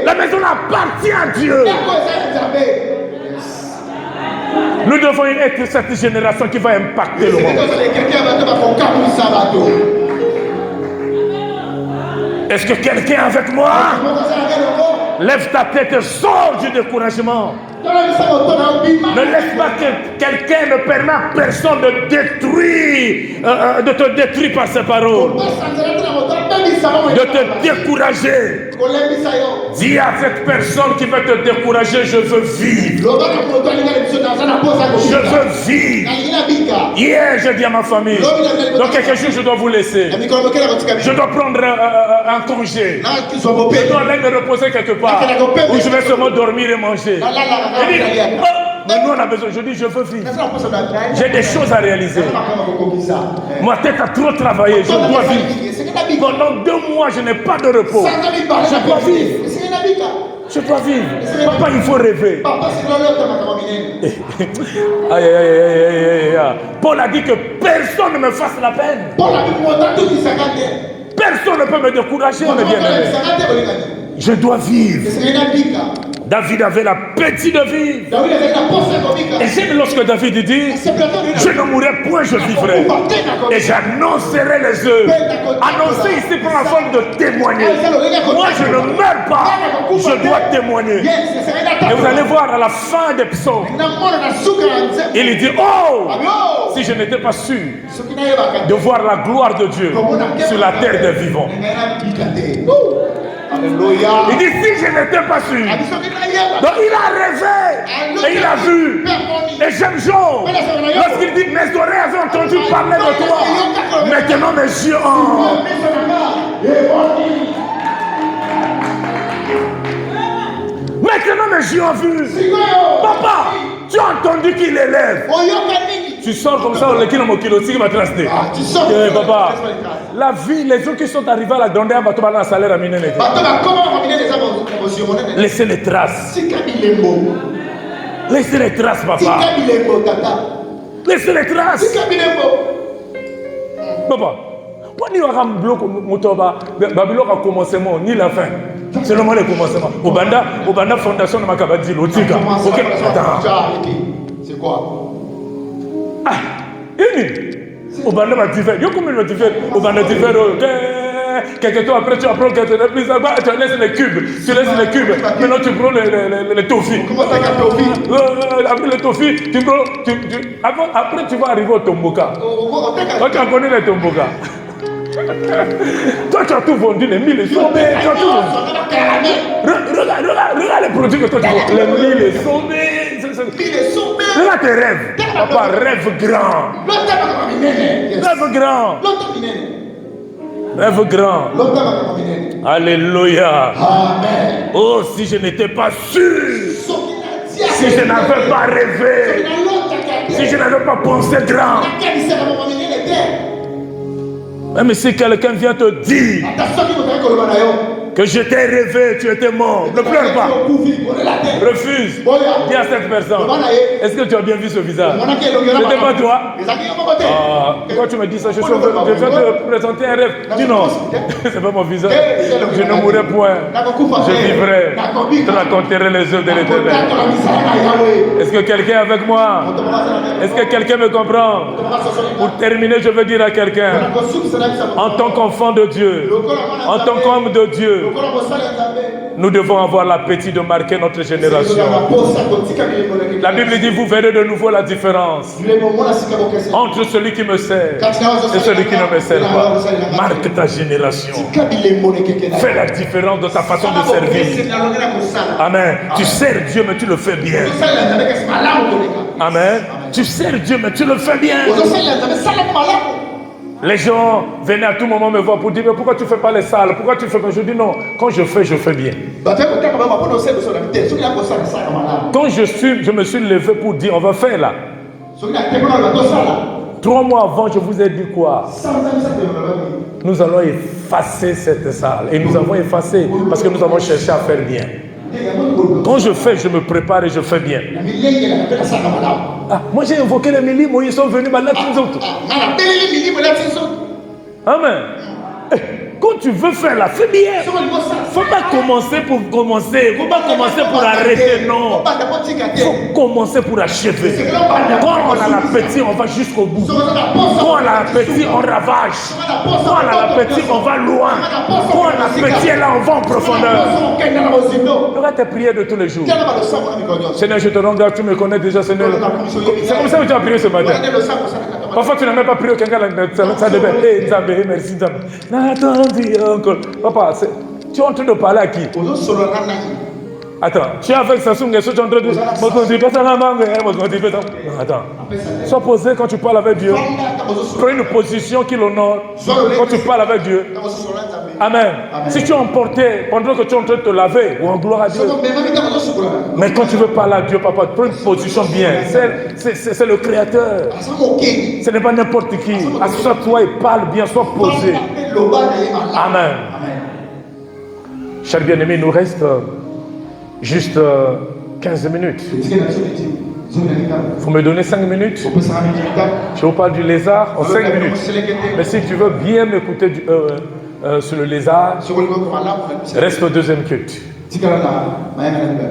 La maison appartient à Dieu. Nous devons être cette génération qui va impacter le monde. Est-ce que quelqu'un est avec moi? Lève ta tête et sors du découragement. Ne laisse pas que quelqu'un ne permette à personne de te détruire par ses paroles. de te décourager. Dis à cette personne qui veut te décourager, je veux vivre. Je veux vivre. Hier, j'ai dit à ma famille, dans quelques jours, je dois vous laisser. Je dois prendre un congé. Je dois aller me reposer quelque part où je vais seulement dormir et manger. Il dit, oh, mais nous on a besoin. Je dis, je veux vivre. J'ai des choses à réaliser. Ma tête a trop travaillé. Je dois vivre. Pendant 2 mois, je n'ai pas de repos. Je dois vivre. Je dois vivre. Papa, il faut rêver. Aïe, aïe, aïe, aïe. Paul a dit que personne ne me fasse la peine. Personne ne peut me décourager, mes bien-aimés. Je dois vivre. David avait l'appétit de vivre. Et c'est lorsque David dit, je ne mourrai point, je vivrai. Et j'annoncerai les œuvres. Annoncer ici prend la forme de témoigner. Moi, je ne meurs pas, je dois témoigner. Et vous allez voir à la fin des psaumes, il dit, oh, si je n'étais pas sûr de voir la gloire de Dieu sur la terre des vivants. Alléluia. Il dit, si je n'étais pas sûr. Donc il a rêvé et il a vu. Et j'aime Jean. Lorsqu'il dit, mes oreilles avaient entendu parler de toi. Maintenant mes yeux ont. Maintenant mes yeux ont vu. Papa, tu as entendu qu'il élève. Tu sors comme ça, qui va tracer. Papa, la vie, les gens qui sont arrivés à la grandeur, un salaire à miner. Laissez les traces. Laissez les traces, papa. Laissez les traces. Papa, Babylone a commencé ni la fin. C'est le moment de commencement. Au Banda Fondation de Makabadi, l'Otika. Ok, attends. C'est quoi? Ah, au Banda va te faire. Yo, comment il va te faire? Au Banda te faire. Quelques temps après, tu apprends que tu laisses les cubes. Tu laisses les cubes. Maintenant, tu prends les toffis. Comment ça, les toffis? Après les toffis, tu prends. Après, tu vas arriver au Tomboka. Toi, tu as connu les Tomboka. Toi, tu as tout vendu, les 1000 et sombés. Tu as tout vendu. Regarde les produits que toi tu vends. Les 1000 et sombés. Regarde tes rêves. Papa, rêve grand. Rêve grand. Rêve grand. Alléluia. Amen. Oh, si je n'étais pas sûr. Si je n'avais pas rêvé. Si je n'avais pas pensé grand. Même si quelqu'un vient te dire que je t'ai rêvé, tu étais mort, ne pleure pas. Refuse. Dis à cette personne, est-ce que tu as bien vu ce visage? C'était pas toi? Pourquoi tu me dis ça? Je viens te présenter un rêve. Dis non, c'est pas mon visage. Je ne mourrai point. Je vivrai. Je raconterai les œuvres de l'Éternel. Est-ce que quelqu'un est avec moi? Est-ce que quelqu'un me comprend? Pour terminer, je veux dire à quelqu'un, en tant qu'enfant de Dieu, en tant qu'homme de Dieu, nous devons avoir l'appétit de marquer notre génération. La Bible dit, vous verrez de nouveau la différence entre celui qui me sert et celui qui ne me sert pas. Marque ta génération. Fais la différence de ta façon de servir. Amen. Tu sers Dieu, mais tu le fais bien. Amen. Tu sers Dieu, mais tu le fais bien. Les gens venaient à tout moment me voir pour dire, mais pourquoi tu ne fais pas les salles? Pourquoi tu fais pas? Je dis non, quand je fais bien. Quand je me suis levé pour dire, on va faire là. 3 mois avant, je vous ai dit quoi? Nous allons effacer cette salle. Et nous avons effacé parce que nous avons cherché à faire bien. Quand je fais, je me prépare et je fais bien. Moi j'ai invoqué les Mili, ils sont venus maintenant tous autres. Amen. Quand tu veux faire la fais bien. Il ne faut pas commencer pour commencer. Il ne faut pas commencer pour arrêter, non. Il faut commencer pour achever. Quand on a l'appétit, on va jusqu'au bout. Quand on a l'appétit, on ravage. Quand on a l'appétit, on va loin. Quand on a l'appétit, là, on va en profondeur. Regarde tes prières de tous les jours. Seigneur, je te rends grâce, tu me connais déjà, Seigneur. C'est comme ça que tu as prié ce matin. Parfois, tu n'as même pas prié quelqu'un, ça devait. Hey, Nzambe, merci Nzambe. Attends, papa, tu es en train de parler à qui? Attends, tu es avec Samsung et tu es en train de dire. Attends, sois posé quand tu parles avec Dieu. Prends une position qui l'honore quand tu parles avec Dieu. Amen. Si tu es emporté pendant que tu es en train de te laver, ou en gloire à Dieu. Mais quand tu veux parler à Dieu, papa, prends une position bien. C'est le Créateur. Ce n'est pas n'importe qui. Assois-toi et parle bien, sois posé. Amen. Chers bien-aimés, il nous reste juste 15 minutes. Il faut me donner 5 minutes. Je vous parle du lézard en 5 minutes. Mais si tu veux bien m'écouter sur le lézard, reste au deuxième culte.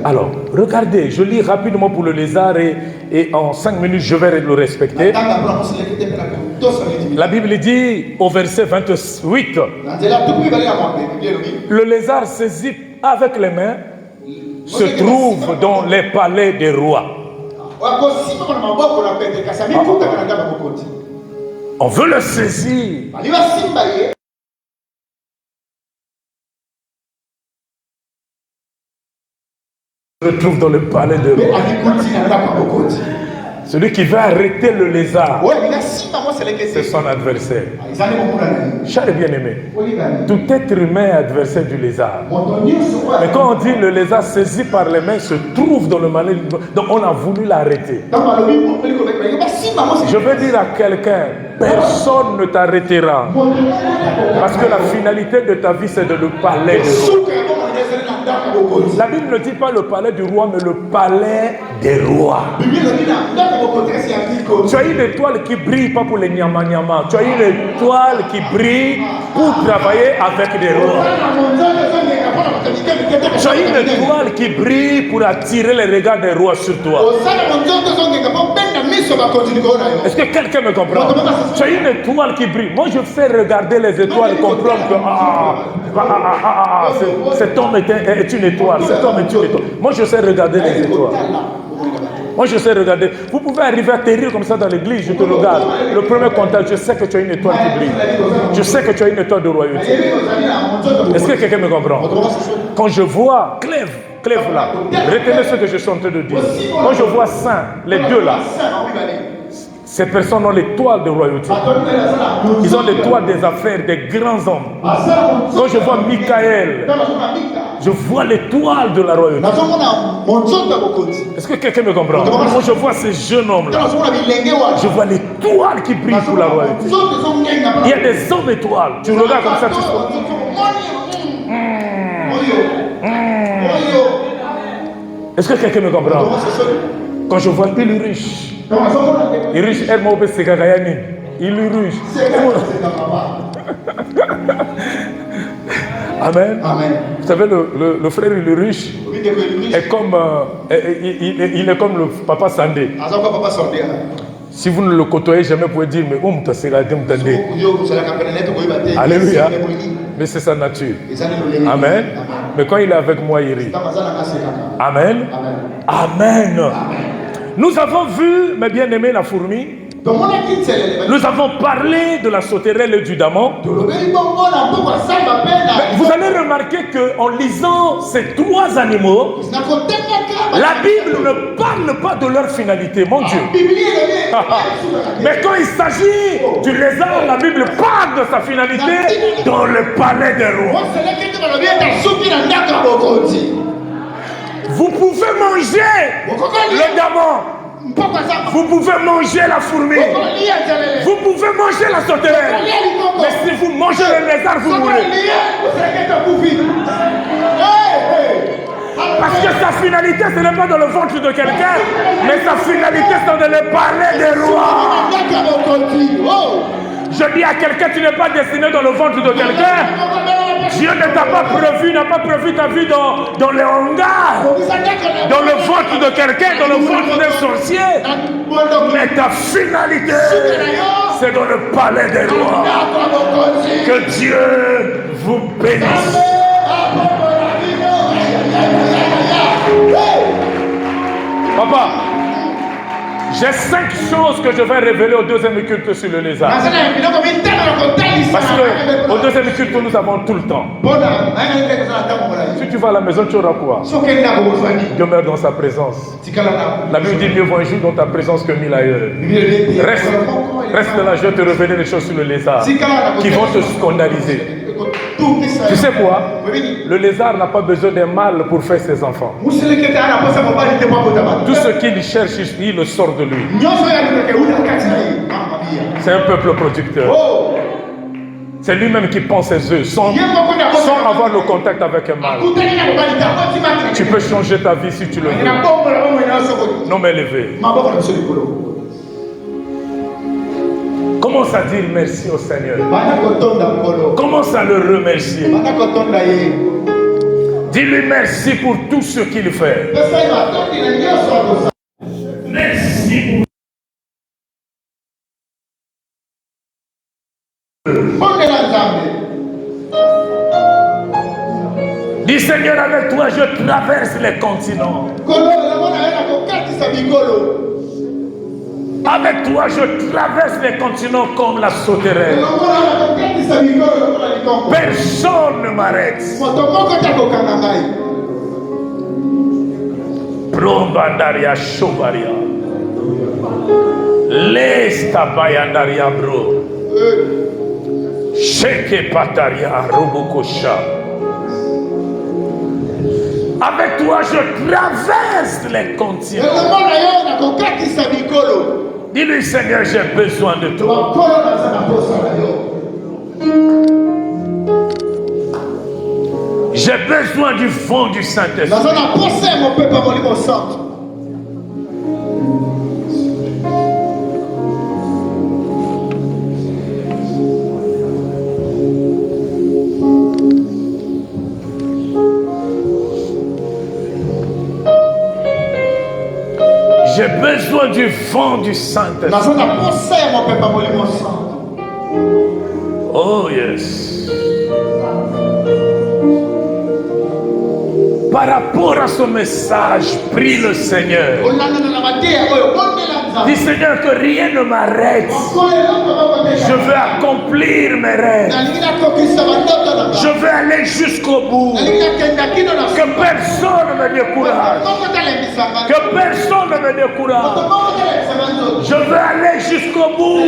Alors, regardez, je lis rapidement pour le lézard et en 5 minutes, je vais le respecter. La Bible dit au verset 28, le lézard saisi avec les mains se trouve dans les palais des rois. On veut le saisir. Se trouve dans le palais des rois. Celui qui va arrêter le lézard, c'est son adversaire. Cher bien-aimé, tout être humain est adversaire du lézard. Mais quand on dit le lézard saisi par les mains se trouve dans le palais, donc on a voulu l'arrêter. Je veux dire à quelqu'un, personne ne t'arrêtera. Parce que la finalité de ta vie, c'est de le palais des rois. La Bible ne dit pas le palais du roi, mais le palais des rois. Tu as une étoile qui brille pas pour les nyama-nyama. Tu as une étoile qui brille pour travailler avec des rois. Tu as une étoile qui brille pour attirer les regards des rois sur toi. Est-ce que quelqu'un me comprend? Tu as une étoile qui brille. Moi, je fais regarder les étoiles et comprendre que cet homme est une étoile. Cet homme est une étoile. Moi, je sais regarder les étoiles. Moi, je sais regarder. Vous pouvez arriver à t'érir comme ça dans l'église, je te regarde. Le premier contact, je sais que tu as une étoile qui brille. Je sais que tu as une étoile de royauté. Est-ce que quelqu'un me comprend? Quand je vois, Clève là, retenez ce que je suis en train de dire. Quand je vois Saint, les deux là, ces personnes ont l'étoile de royauté. Ils ont l'étoile des affaires, des grands hommes. Quand je vois Michael, je vois l'étoile de la royauté. Est-ce que quelqu'un me comprend? Quand je vois ces jeunes hommes-là, je vois l'étoile qui brille pour la royauté. Il y a des hommes étoiles. Tu regardes comme ça, tu sais. Est-ce que quelqu'un me comprend? Quand je vois il est riche. Il est riche, il est riche. Amen. Vous savez, le frère il est riche est comme, il est comme le papa Sandé. Si vous ne le côtoyez jamais, vous pouvez dire, mais où me sera dit. Alléluia. Mais c'est sa nature. Amen. Mais quand il est avec moi, il rit. Amen. Amen. Nous avons vu, mes bien-aimés, la fourmi. Nous avons parlé de la sauterelle et du daman. Vous allez remarquer qu'en lisant ces trois animaux, la Bible ne parle pas de leur finalité, mon Dieu. Mais quand il s'agit du lézard, la Bible parle de sa finalité dans le palais des rois. Vous pouvez manger le daman. Vous pouvez manger la fourmi. Vous pouvez manger la sauterelle. Mais si vous mangez le lézard, vous mourrez. Parce que sa finalité, ce n'est pas dans le ventre de quelqu'un, mais sa finalité, c'est dans le palais des rois. Je dis à quelqu'un, tu n'es pas destiné dans le ventre de quelqu'un. Dieu ne t'a pas prévu, n'a pas prévu ta vie dans les hangars, dans le ventre de quelqu'un, dans le ventre d'un sorcier. Mais ta finalité, c'est dans le palais des rois. Que Dieu vous bénisse. Papa, J'ai 5 choses que je vais révéler au deuxième culte sur le lézard. Parce qu'au deuxième culte, nous avons tout le temps. Si tu vas à la maison, tu auras quoi? Demeure dans sa présence. La Bible dit mieux vaut un jour dans ta présence que 1000 ailleurs. Reste là, je vais te révéler les choses sur le lézard qui vont te scandaliser. Tu sais quoi? Le lézard n'a pas besoin d'un mâle pour faire ses enfants. Tout ce qu'il cherche, il le sort de lui. C'est un peuple producteur. C'est lui-même qui pond ses œufs sans avoir le contact avec un mâle. Tu peux changer ta vie si tu le veux. Non mais élevé. Commence à dire merci au Seigneur. Commence à le remercier. Dis-lui merci pour tout ce qu'il fait. Merci. Dis Seigneur, avec toi je traverse les continents. Avec toi, je traverse les continents comme la sauterelle. Personne ne m'arrête. Brombandaria Shobaria. Lestabayandaria bro. Sheke Pataria Robokosha. Avec toi, je traverse les continents. Dis-lui, Seigneur, j'ai besoin de toi. J'ai besoin du fond du Saint-Esprit. J'ai besoin du vent du Saint-Esprit. Oh yes. Par rapport à ce message, prie le Seigneur. Dis Seigneur que rien ne m'arrête. Je veux accomplir mes rêves. Je veux aller jusqu'au bout. Que personne ne me décourage. Que personne ne me décourage. Je veux aller jusqu'au bout.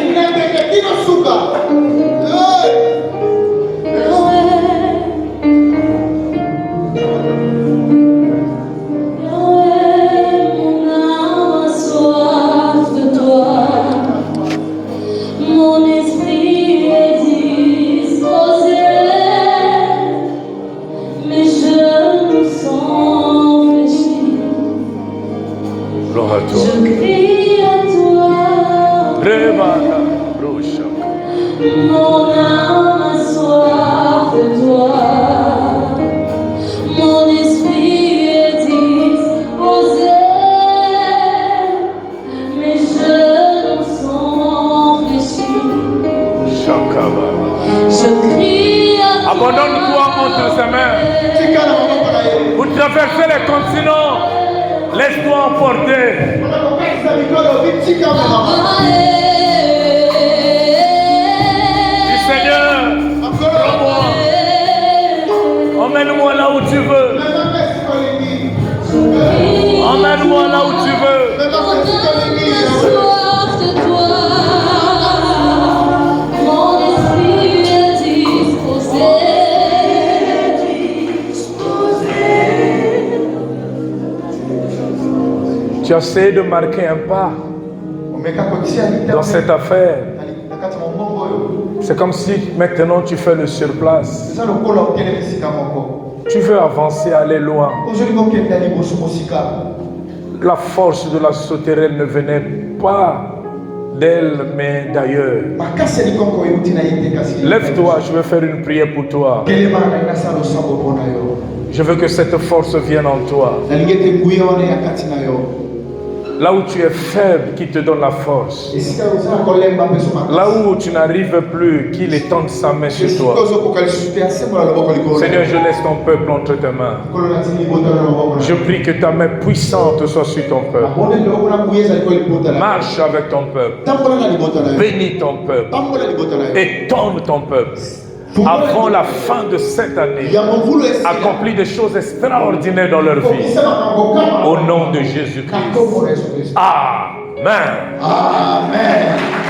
Mon âme a soif de toi, mon esprit est disposé, mes genoux sont fléchis. Je crie à toi. Abandonne-toi entre ses mains. Vous traversez les continents. Laisse-toi emporter. Seigneur, prends-moi. Emmène-moi là où tu veux. Emmène-moi là où tu veux. Mon esprit est disposé. Tu as essayé de marquer un pas dans cette affaire. C'est comme si maintenant tu fais le surplace. Tu veux avancer, aller loin. La force de la sauterelle ne venait pas d'elle, mais d'ailleurs. Lève-toi, je vais faire une prière pour toi. Je veux que cette force vienne en toi. Là où tu es faible, qui te donne la force. Là où tu n'arrives plus, qu'il étende sa main sur toi. Seigneur, je laisse ton peuple entre tes mains. Je prie que ta main puissante soit sur ton peuple. Marche avec ton peuple. Bénis ton peuple. Étende ton peuple. Avant la fin de cette année, accomplis des choses extraordinaires dans leur vie. Au nom de Jésus-Christ. Amen. Amen.